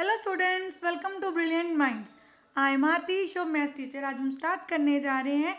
Hello students, welcome to Brilliant Minds. I am Aarti, show maths teacher. आज हम start करने जा रहे हैं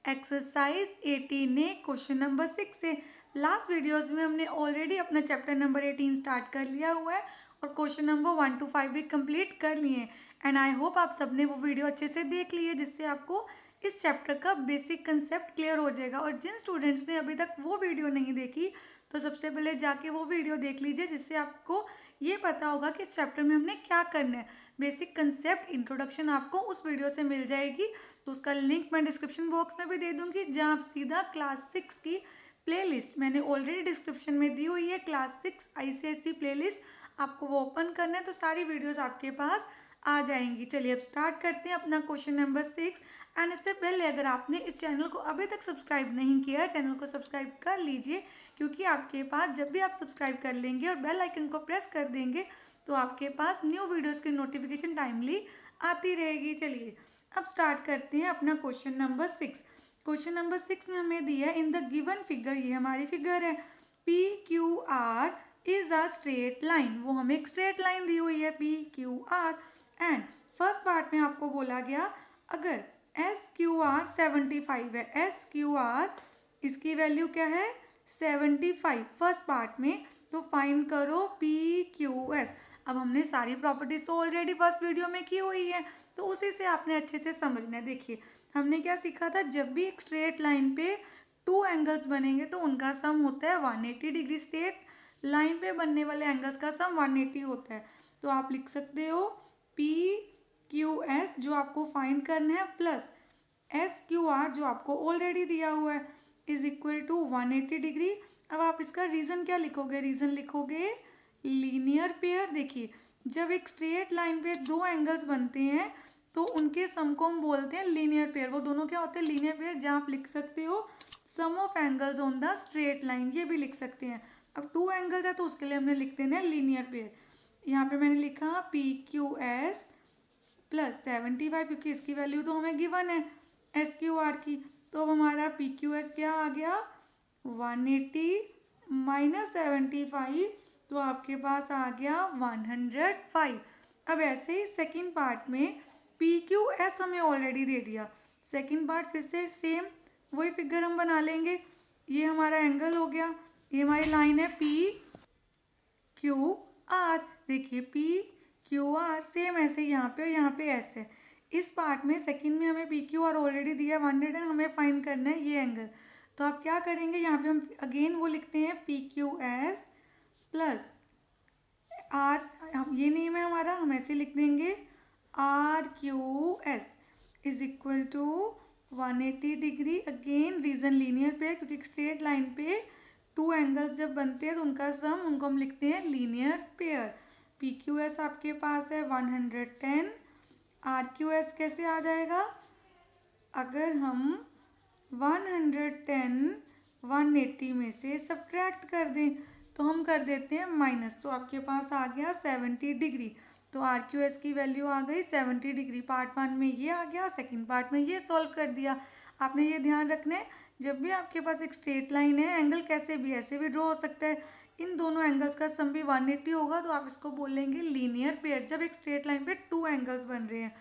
एक्सरसाइज 18 क्वेश्चन नंबर 6 से। लास्ट वीडियोस में हमने ऑलरेडी अपना चैप्टर नंबर 18 स्टार्ट कर लिया हुआ है और क्वेश्चन नंबर 1 to 5 भी कंप्लीट कर लिए हैं। एंड आई होप आप सबने वो वीडियो अच्छे से देख ली है, जिससे आपको इस चैप्टर का बेसिक कंसेप्ट क्लियर हो जाएगा। और जिन स्टूडेंट्स ने अभी तक वो वीडियो नहीं देखी तो सबसे पहले जाके वो वीडियो देख लीजिए, जिससे आपको ये पता होगा कि इस चैप्टर में हमने क्या करना है। बेसिक कंसेप्ट इंट्रोडक्शन आपको उस वीडियो से मिल जाएगी, तो उसका लिंक मैं डिस्क्रिप्शन बॉक्स में भी दे दूंगी, जहाँ आप सीधा क्लास 6 की प्लेलिस्ट मैंने ऑलरेडी डिस्क्रिप्शन में दी हुई है। क्लास 6 ICSE प्लेलिस्ट, आपको वो ओपन करना है तो सारी वीडियोस आपके पास आ जाएंगी। चलिए अब स्टार्ट करते हैं अपना क्वेश्चन नंबर 6। एंड इससे पहले अगर आपने इस चैनल को अभी तक सब्सक्राइब नहीं किया है, चैनल को सब्सक्राइब कर लीजिए, क्योंकि आपके पास जब भी आप सब्सक्राइब कर लेंगे और बेल आइकन को प्रेस कर देंगे तो आपके पास न्यू वीडियोस की नोटिफिकेशन टाइमली आती रहेगी। चलिए अब स्टार्ट करते हैं अपना क्वेश्चन नंबर 6। क्वेश्चन नंबर 6 में हमें दिया है इन द गिवन फिगर, ये हमारी फिगर है, PQR is a straight line. वो हमें एक स्ट्रेट लाइन दी हुई है PQR। एंड फर्स्ट पार्ट में आपको बोला गया अगर SQR 75 है, SQR इसकी वैल्यू क्या है 75 फर्स्ट पार्ट में, तो फाइंड करो PQS। अब हमने सारी प्रॉपर्टीज तो ऑलरेडी फर्स्ट वीडियो में की हुई है, तो उसी से आपने अच्छे से समझना है। देखिए हमने क्या सीखा था, जब भी एक स्ट्रेट लाइन पे टू एंगल्स बनेंगे तो उनका सम होता है 180 डिग्री। स्ट्रेट लाइन पे बनने वाले एंगल्स का सम 180 होता है। तो आप लिख सकते हो PQS जो आपको फाइंड करना है प्लस SQR जो आपको ऑलरेडी दिया हुआ है इज इक्वल टू 180 डिग्री। अब आप इसका रीज़न क्या लिखोगे, रीज़न लिखोगे लीनियर पेयर। देखिए जब एक स्ट्रेट लाइन पे दो एंगल्स बनते हैं तो उनके सम को हम बोलते हैं लीनियर पेयर। वो दोनों क्या होते हैं, लीनियर पेयर। जहाँ आप लिख सकते हो sum of angles on the straight line, ये भी लिख सकते हैं। अब टू एंगल्स है तो उसके लिए हमने लिख देना है लीनियर पेयर। यहाँ पे मैंने लिखा PQS प्लस 75, क्योंकि इसकी वैल्यू तो हमें गिवन है SQR की। तो अब हमारा PQS क्या आ गया 180 माइनस 75, तो आपके पास आ गया 105। अब ऐसे ही सेकंड पार्ट में PQS हमें ऑलरेडी दे दिया, सेकंड पार्ट फिर से सेम वही फिगर हम बना लेंगे। ये हमारा एंगल हो गया, ये हमारी लाइन है PQR। देखिए PQR सेम ऐसे यहाँ पे और यहाँ पे ऐसे। इस पार्ट में सेकंड में हमें PQR ऑलरेडी दिया 100 एंड हमें फाइंड करना है ये एंगल। तो आप क्या करेंगे, यहाँ पे हम अगेन वो लिखते हैं PQS प्लस R, ये नेम है हमारा, हम ऐसे लिख देंगे RQS is equal to 180 degree. Again reason linear pair, क्योंकि स्ट्रेट लाइन पे टू एंगल्स जब बनते हैं तो उनका सम उनको हम लिखते हैं लीनियर पेयर। PQS आपके पास है 110, RQS कैसे आ जाएगा, अगर हम 110 180 में से सब्ट्रैक्ट कर दें तो हम कर देते हैं माइनस, तो आपके पास आ गया 70 डिग्री। तो RQS की वैल्यू आ गई 70 डिग्री। पार्ट 1 में ये आ गया, सेकंड पार्ट में ये सॉल्व कर दिया। आपने ये ध्यान रखना है, जब भी आपके पास एक स्ट्रेट लाइन है, एंगल कैसे भी ऐसे भी ड्रॉ हो सकता है, इन दोनों एंगल्स का सम भी 180 होगा, तो आप इसको बोलेंगे लीनियर पेयर। जब एक स्ट्रेट लाइन पे टू एंगल्स बन रहे हैं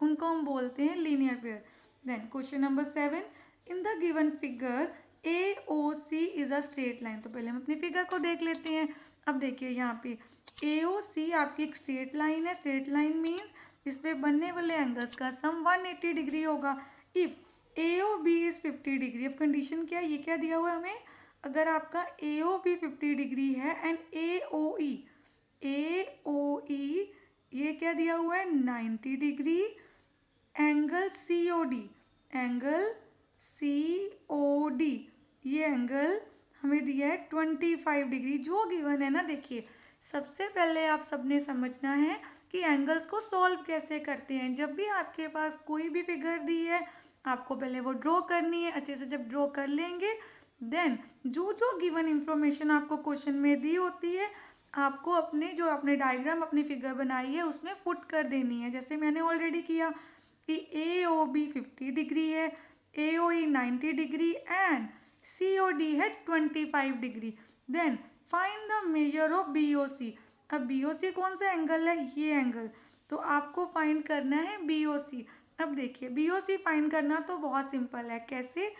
उनको हम बोलते हैं linear pair. Then question number 7, in the given figure AOC is a straight line. तो पहले हम अपनी फिगर को देख लेते हैं। अब देखिए यहाँ पे AOC आपकी एक स्ट्रेट लाइन है। स्ट्रेट लाइन मीन्स इस पे बनने वाले एंगल्स का सम 180 डिग्री होगा। If AOB is 50 degree. अब कंडीशन क्या है, ये क्या दिया हुआ है हमें, अगर आपका AOB 50 डिग्री है एंड AOE ये क्या दिया हुआ है 90 डिग्री, एंगल COD ये एंगल हमें दिया है 25 डिग्री जो गिवन है ना। देखिए सबसे पहले आप सबने समझना है कि एंगल्स को सॉल्व कैसे करते हैं। जब भी आपके पास कोई भी फिगर दी है आपको पहले वो ड्रॉ करनी है। अच्छे से जब ड्रॉ कर लेंगे देन जो जो गिवन इंफॉर्मेशन आपको क्वेश्चन में दी होती है आपको अपने जो आपने डायग्राम अपनी फिगर बनाई है उसमें पुट कर देनी है। जैसे मैंने ऑलरेडी किया कि AOB 50 डिग्री है, AOE 90 डिग्री एंड COD है 25 degree. Then find the measure of BOC। अब बी ओ सी कौन सा एंगल है, ये एंगल, तो आपको फाइंड करना है बी ओ सी। अब देखिए बी ओ सी फाइंड करना तो बहुत सिंपल है, कैसे,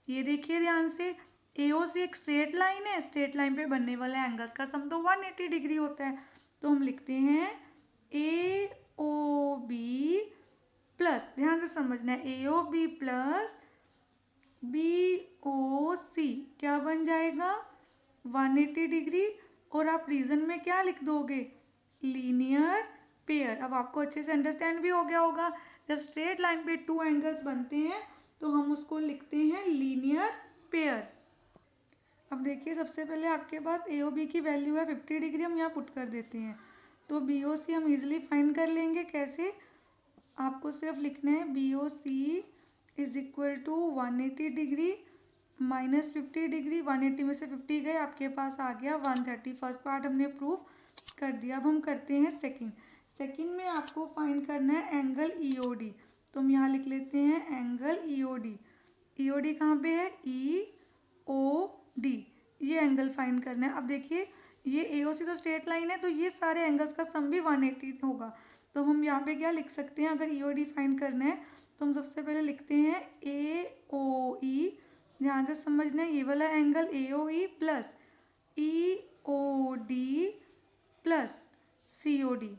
ये देखिए ध्यान से, ए ओ सी एक स्ट्रेट लाइन है, स्ट्रेट लाइन पे बनने वाला एंगल्स का सम तो 180 डिग्री होता है। तो हम लिखते हैं ए ओ बी प्लस, ध्यान से समझना है, A O B plus B O C क्या बन जाएगा 180 डिग्री। और आप रीजन में क्या लिख दोगे, लीनियर पेयर। अब आपको अच्छे से अंडरस्टैंड भी हो गया होगा, जब स्ट्रेट लाइन पे टू एंगल्स बनते हैं तो हम उसको लिखते हैं लीनियर पेयर। अब देखिए सबसे पहले आपके पास ए ओ बी की वैल्यू है 50 डिग्री, हम यहाँ पुट कर देते हैं, तो बी ओ सी हम इजीली फाइंड कर लेंगे। कैसे, आपको सिर्फ लिखना है B O C is equal to 180 degree minus 50 degree, 180 में से 50 गए, आपके पास आ गया 130। फर्स्ट पार्ट हमने प्रूव कर दिया। अब हम करते हैं सेकंड। सेकंड में आपको फाइंड करना है एंगल ई ओ डी, तो हम यहाँ लिख लेते हैं एंगल ई ओ डी। ई ओ डी कहाँ पे है, ई ओ डी, ये एंगल फाइंड करना है। अब देखिए ये ए ओ सी तो स्ट्रेट लाइन है, तो ये सारे एंगल्स का सम भी 180 होगा। तो हम यहाँ पे क्या लिख सकते हैं, अगर ई ओ डी फाइंड करना है तो हम सबसे पहले लिखते हैं ए ओ ई, ध्यान से समझना है, ये वाला angle A O E plus E O D plus C O D,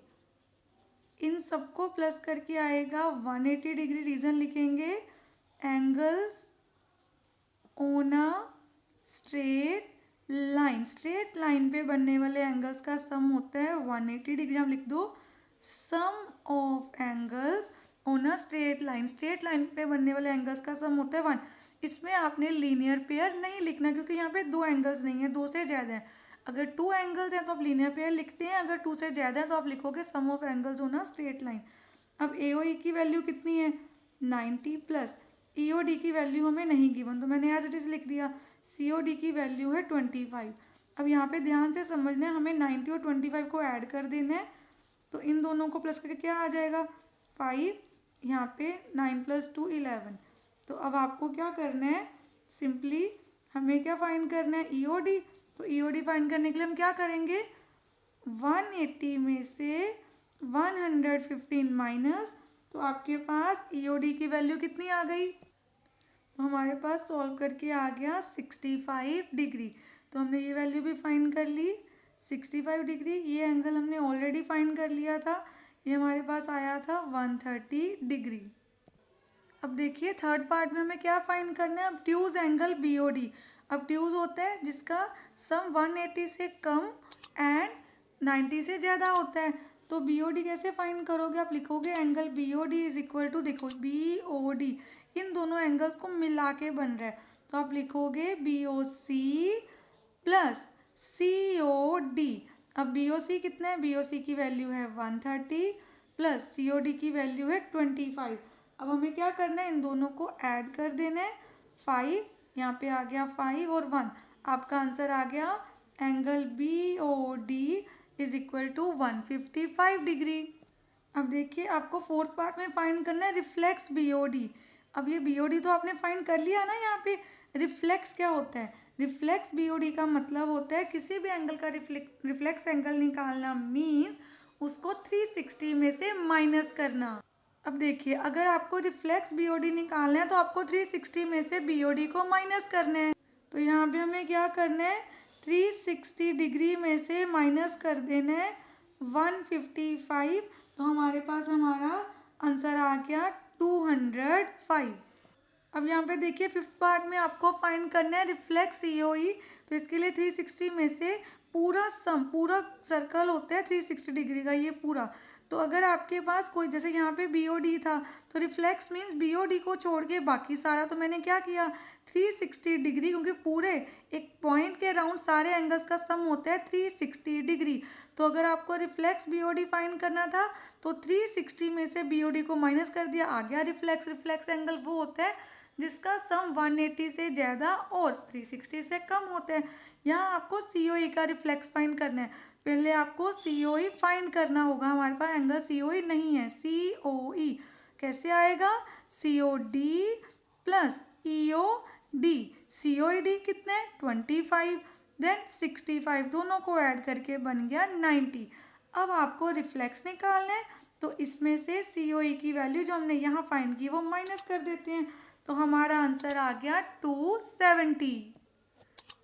इन सबको प्लस करके आएगा 180 डिग्री। रीजन लिखेंगे angles on a straight line, straight line पे बनने वाले एंगल्स का सम होता है 180 डिग्री। हम लिख दो sum of angles on a straight line, straight line पे बनने वाले एंगल्स का सम होता है 1। इसमें आपने लीनियर पेयर नहीं लिखना, क्योंकि यहाँ पे दो एंगल्स नहीं है, दो से ज़्यादा है। अगर टू एंगल्स हैं तो आप लीनियर पेयर लिखते हैं, अगर टू से ज़्यादा है तो आप लिखोगे sum of angles on a straight line. अब ए ओ ई की वैल्यू कितनी है 90 प्लस ई ओ डी की वैल्यू हमें नहीं गिवन, तो मैंने एज इट इज़ लिख दिया। सी ओ डी की वैल्यू है 25। अब यहाँ पे ध्यान से समझना है, हमें 90 और 25 को ऐड कर देना है, तो इन दोनों को प्लस करके क्या आ जाएगा 5, यहाँ पे 9 + 2 11। तो अब आपको क्या करना है, सिंपली हमें क्या फाइंड करना है ई ओ डी। तो ई ओ डी फाइंड करने के लिए हम क्या करेंगे, 180 में से 115 माइनस, तो आपके पास ई ओ डी की वैल्यू कितनी आ गई, तो हमारे पास सॉल्व करके आ गया 65 डिग्री। तो हमने ये वैल्यू भी फाइंड कर ली 65 डिग्री। ये एंगल हमने ऑलरेडी फाइंड कर लिया था, ये हमारे पास आया था 130 डिग्री। अब देखिए थर्ड पार्ट में हमें क्या फाइंड करना है, अब ट्यूज एंगल बी ओ डी। अब ट्यूज होता है जिसका सम 180 से कम एंड 90 से ज़्यादा होता है। तो बी ओ डी कैसे फाइंड करोगे, आप लिखोगे angle B O D is equal to, देखो बी ओ डी इन दोनों एंगल्स को मिला के बन रहा है, तो आप लिखोगे B O C plus C O D. अब बी ओ सी कितना है, बी ओ सी की वैल्यू है 130 प्लस सी ओ डी की वैल्यू है 25। अब हमें क्या करना है, इन दोनों को ऐड कर देना है 5, यहाँ पे आ गया 5 और 1, आपका आंसर आ गया angle B O D is equal to 155 degree. अब देखिए आपको फोर्थ पार्ट में फाइंड करना है रिफ्लेक्स बी ओ डी। अब ये बी ओ डी तो आपने फाइंड कर लिया ना, यहाँ पे रिफ्लेक्स क्या होता है, रिफ्लेक्स बी ओ डी का मतलब होता है किसी भी एंगल का रिफ्लेक्स एंगल निकालना, मीन्स उसको 360 में से माइनस करना। अब देखिए अगर आपको रिफ्लेक्स बी ओ डी निकालना है तो आपको 360 में से बी ओ डी को माइनस करना है। तो यहाँ पे हमें क्या करना है, 360 डिग्री में से माइनस कर देना है 155, तो हमारे पास हमारा आंसर आ गया 205। अब यहाँ पे देखिए फिफ्थ पार्ट में आपको फाइंड करना है रिफ्लेक्स सी ओ ई। तो इसके लिए 360 में से पूरा सर्कल होता है 360 डिग्री का, ये पूरा। तो अगर आपके पास कोई, जैसे यहाँ पे बी ओ डी था, तो reflex means B O D को छोड़ के बाकी सारा, तो मैंने क्या किया 360 डिग्री, क्योंकि पूरे एक पॉइंट के अराउंड सारे एंगल्स का सम होता है 360 डिग्री। तो अगर आपको reflex B O D find करना था तो 360 में से बी ओ डी को माइनस कर दिया, आ गया रिफ्लेक्स। रिफ्लेक्स एंगल वो होता है जिसका सम 180 से ज़्यादा और 360 से कम होता है। यहाँ आपको सी ओ ई का रिफ्लेक्स फाइंड करना है, पहले आपको सी ओ ई फाइंड करना होगा। हमारे पास एंगल सी ओ ई नहीं है, सी ओ ई कैसे आएगा, सी O D plus E O D. सी ओ डी कितना है 25, देन 65, दोनों को ऐड करके बन गया 90। अब आपको रिफ्लेक्स निकालना है, तो इसमें से COE की वैल्यू जो हमने यहाँ फाइंड की वो माइनस कर देते हैं, तो हमारा आंसर आ गया 270।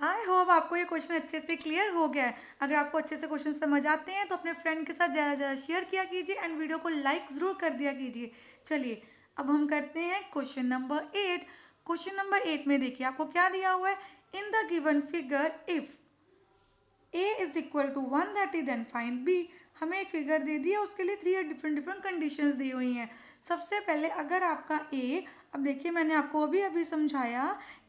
आई होप आपको ये क्वेश्चन अच्छे से क्लियर हो गया है। अगर आपको अच्छे से क्वेश्चन समझ आते हैं तो अपने फ्रेंड के साथ ज़्यादा से ज़्यादा शेयर किया कीजिए एंड वीडियो को लाइक ज़रूर कर दिया कीजिए। चलिए अब हम करते हैं क्वेश्चन नंबर 8। क्वेश्चन नंबर 8 में देखिए आपको क्या दिया हुआ है। In the given figure if A is equal to 130 then find B। हमें एक फिगर दे दी है, उसके लिए 3 डिफरेंट कंडीशंस दी हुई हैं। सबसे पहले अगर आपका A, अब देखिए मैंने आपको अभी समझाया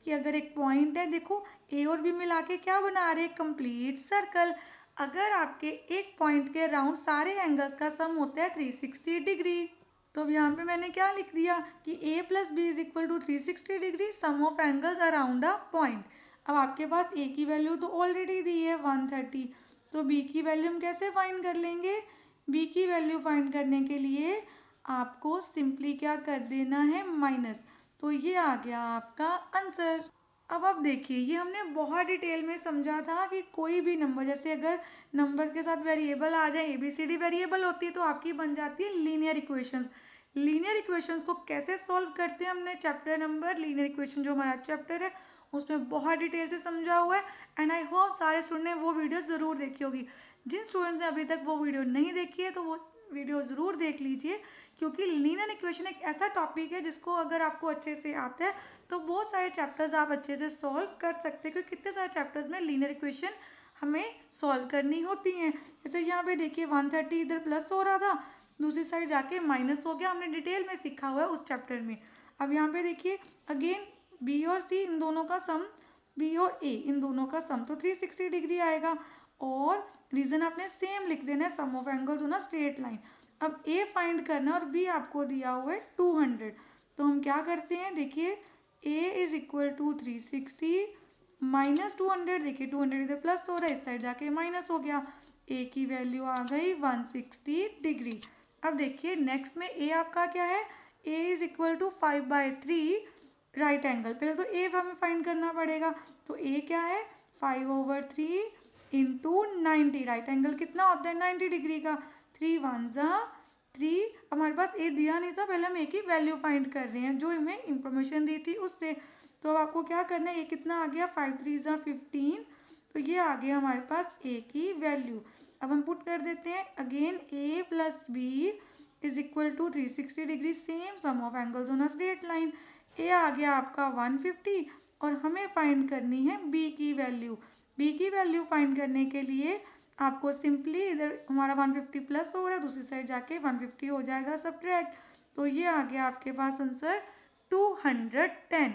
कि अगर एक पॉइंट है, देखो A और B मिला के क्या बना रहे हैं, कंप्लीट सर्कल। अगर आपके एक पॉइंट के अराउंड सारे एंगल्स का सम होता है 360 डिग्री, तो अब यहाँ पे मैंने क्या लिख दिया कि A plus B is equal to 360 degree sum of angles around a point. अब आपके पास A की वैल्यू तो ऑलरेडी दी है 130, तो B की वैल्यू हम कैसे फाइंड कर लेंगे। B की वैल्यू फाइंड करने के लिए आपको सिंपली क्या कर देना है, माइनस, तो ये आ गया आपका आंसर। अब आप देखिए ये हमने बहुत डिटेल में समझा था कि कोई भी नंबर, जैसे अगर नंबर के साथ वेरिएबल आ जाए, ABCD वेरिएबल होती है तो आपकी बन जाती है लीनियर इक्वेशंस। लीनियर इक्वेशंस को कैसे सॉल्व करते हैं हमने चैप्टर नंबर लीनियर इक्वेशन जो हमारा चैप्टर है उसमें बहुत डिटेल से समझा हुआ है एंड आई होप सारे स्टूडेंट ने वो वीडियो ज़रूर देखी होगी। जिन स्टूडेंट्स ने अभी तक वो वीडियो नहीं देखी है तो वो वीडियो ज़रूर देख लीजिए, क्योंकि लीनियर इक्वेशन एक ऐसा टॉपिक है जिसको अगर आपको अच्छे से आता है तो बहुत सारे चैप्टर्स आप अच्छे से सॉल्व कर सकते हैं, क्योंकि कितने सारे चैप्टर्स में लीनियर इक्वेशन हमें सॉल्व करनी होती हैं। जैसे यहाँ पे देखिए 130 इधर प्लस हो रहा था, दूसरी साइड जाके माइनस हो गया, हमने डिटेल में सीखा हुआ है उस चैप्टर में। अब यहाँ पे देखिए अगेन B और C इन दोनों का सम, B और A इन दोनों का सम, तो 360 डिग्री आएगा और रीजन आपने सेम लिख देना है, सम ऑफ एंगल्स होना स्ट्रेट लाइन। अब A फाइंड करना और B आपको दिया हुआ है 200, तो हम क्या करते हैं, देखिए A is equal to 360 minus 200, देखिए 200 इधर प्लस हो रहा है, इस साइड जाके माइनस हो गया, A की वैल्यू आ गई 160 डिग्री। अब देखिए नेक्स्ट में A आपका क्या है, A is equal to 5/3 right angle. पहले तो A हमें फाइंड करना पड़ेगा, तो A क्या है 5/3 इंटू 90, राइट एंगल कितना होता है 90 डिग्री का, 3 1 3। हमारे पास A दिया नहीं था, पहले हम A की वैल्यू फाइंड कर रहे हैं जो हमें इंफॉर्मेशन दी थी उससे। तो अब आपको क्या करना है, A कितना आ गया 5 3 15, तो ये आ गया हमारे पास A की वैल्यू। अब हम पुट कर देते हैं again A plus B is equal to 360 degree, same sum of angles on a straight line. A आ गया आपका 150 और हमें फाइंड करनी है B की वैल्यू। B की वैल्यू फाइंड करने के लिए आपको सिंपली इधर हमारा 150 प्लस हो रहा है, दूसरी साइड जाके 150 हो जाएगा सब्ट्रैक्ट, तो ये आ गया आपके पास आंसर 210।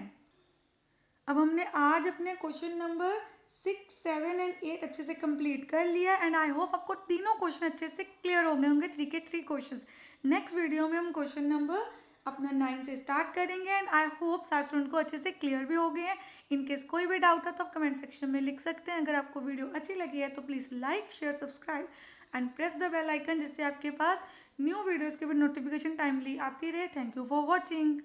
अब हमने आज अपने क्वेश्चन नंबर 6, 7 एंड 8 अच्छे से कंप्लीट कर लिया एंड आई होप आपको तीनों क्वेश्चन अच्छे से क्लियर हो गए होंगे, 3 के 3 क्वेश्चन। नेक्स्ट वीडियो में हम क्वेश्चन नंबर अपना 9 से स्टार्ट करेंगे एंड आई होप सारे स्टूडेंट को अच्छे से क्लियर भी हो गए हैं। इनकेस कोई भी डाउट हो तो आप कमेंट सेक्शन में लिख सकते हैं। अगर आपको वीडियो अच्छी लगी है तो please like share subscribe and press the bell icon, जिससे आपके पास न्यू वीडियोज़ की भी नोटिफिकेशन टाइमली आती रहे। Thank you for watching.